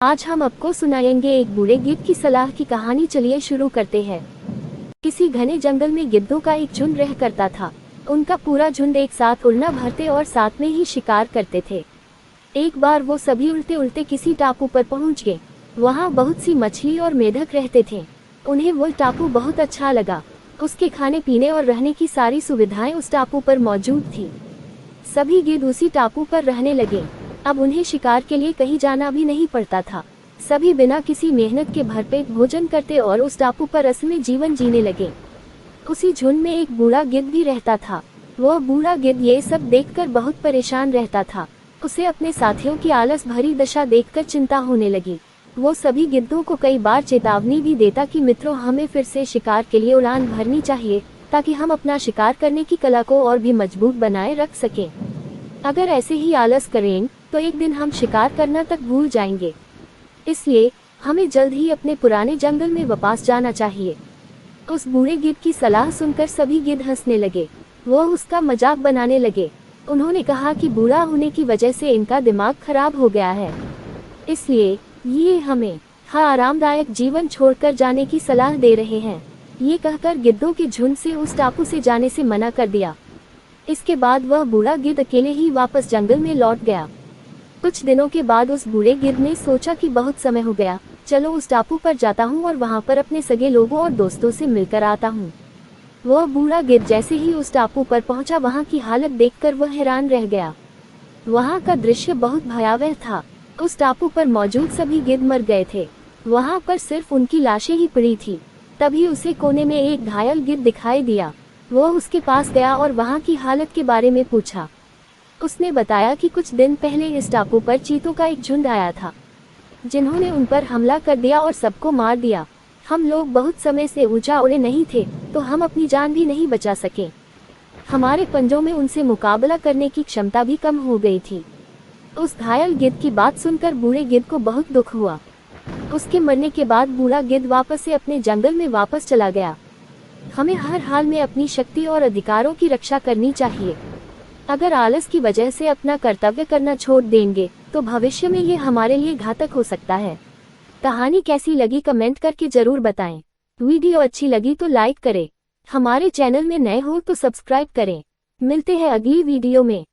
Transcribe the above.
आज हम आपको सुनाएंगे एक बूढ़े गिद्ध की सलाह की कहानी। चलिए शुरू करते हैं। किसी घने जंगल में गिद्धों का एक झुंड रह करता था। उनका पूरा झुंड एक साथ उड़ना भरते और साथ में ही शिकार करते थे। एक बार वो सभी उड़ते उड़ते किसी टापू पर पहुंच गए। वहाँ बहुत सी मछली और मेढक रहते थे। उन्हें वो टापू बहुत अच्छा लगा। उसके खाने पीने और रहने की सारी सुविधाएं उस टापू पर मौजूद थी। सभी गिद्ध उसी टापू पर रहने लगे। अब उन्हें शिकार के लिए कहीं जाना भी नहीं पड़ता था। सभी बिना किसी मेहनत के भरपेट भोजन करते और उस टापू पर असली जीवन जीने लगे। उसी झुंड में एक बूढ़ा गिद्ध भी रहता था। वह बूढ़ा गिद्ध ये सब देखकर बहुत परेशान रहता था। उसे अपने साथियों की आलस भरी दशा देखकर चिंता होने लगी। वो सभी गिद्धों को कई बार चेतावनी भी देता कि मित्रों, हमें फिर से शिकार के लिए उड़ान भरनी चाहिए ताकि हम अपना शिकार करने की कला को और भी मजबूत बनाए रख सकें। अगर ऐसे ही आलस करें तो एक दिन हम शिकार करना तक भूल जाएंगे। इसलिए हमें जल्द ही अपने पुराने जंगल में वापस जाना चाहिए। उस बूढ़े गिद्ध की सलाह सुनकर सभी गिद्ध हंसने लगे। वो उसका मजाक बनाने लगे। उन्होंने कहा कि बूढ़ा होने की वजह से इनका दिमाग खराब हो गया है, इसलिए ये हमें आरामदायक जीवन छोड़कर जाने की सलाह दे रहे हैं। ये कहकर गिद्धों के झुंड से उस टापू से जाने से मना कर दिया। इसके बाद वह बूढ़ा गिद्ध अकेले ही वापस जंगल में लौट गया। कुछ दिनों के बाद उस बूढ़े गिद्ध ने सोचा कि बहुत समय हो गया, चलो उस टापू पर जाता हूँ और वहाँ पर अपने सगे लोगों और दोस्तों से मिलकर आता हूँ। वह बूढ़ा गिद्ध जैसे ही उस टापू पर पहुँचा, वहाँ की हालत देखकर वह हैरान रह गया। वहाँ का दृश्य बहुत भयावह था। उस टापू पर मौजूद सभी गिद्ध मर गए थे। वहाँ पर सिर्फ उनकी लाशें ही पड़ी थी। तभी उसे कोने में एक घायल गिद्ध दिखाई दिया। वह उसके पास गया और वहाँ की हालत के बारे में पूछा। उसने बताया कि कुछ दिन पहले इस टापू पर चीतों का एक झुंड आया था, जिन्होंने उन पर हमला कर दिया और सबको मार दिया। हम लोग बहुत समय से ऊंचा उड़े नहीं थे, तो हम अपनी जान भी नहीं बचा सके। हमारे पंजों में उनसे मुकाबला करने की क्षमता भी कम हो गई थी। उस घायल गिद्ध की बात सुनकर बूढ़े गिद्ध को बहुत दुख हुआ। उसके मरने के बाद बूढ़ा गिद्ध वापस से अपने जंगल में वापस चला गया। हमें हर हाल में अपनी शक्ति और अधिकारों की रक्षा करनी चाहिए। अगर आलस की वजह से अपना कर्तव्य करना छोड़ देंगे तो भविष्य में ये हमारे लिए घातक हो सकता है। कहानी कैसी लगी कमेंट करके जरूर बताएं। वीडियो अच्छी लगी तो लाइक करें। हमारे चैनल में नए हो तो सब्सक्राइब करें। मिलते हैं अगली वीडियो में।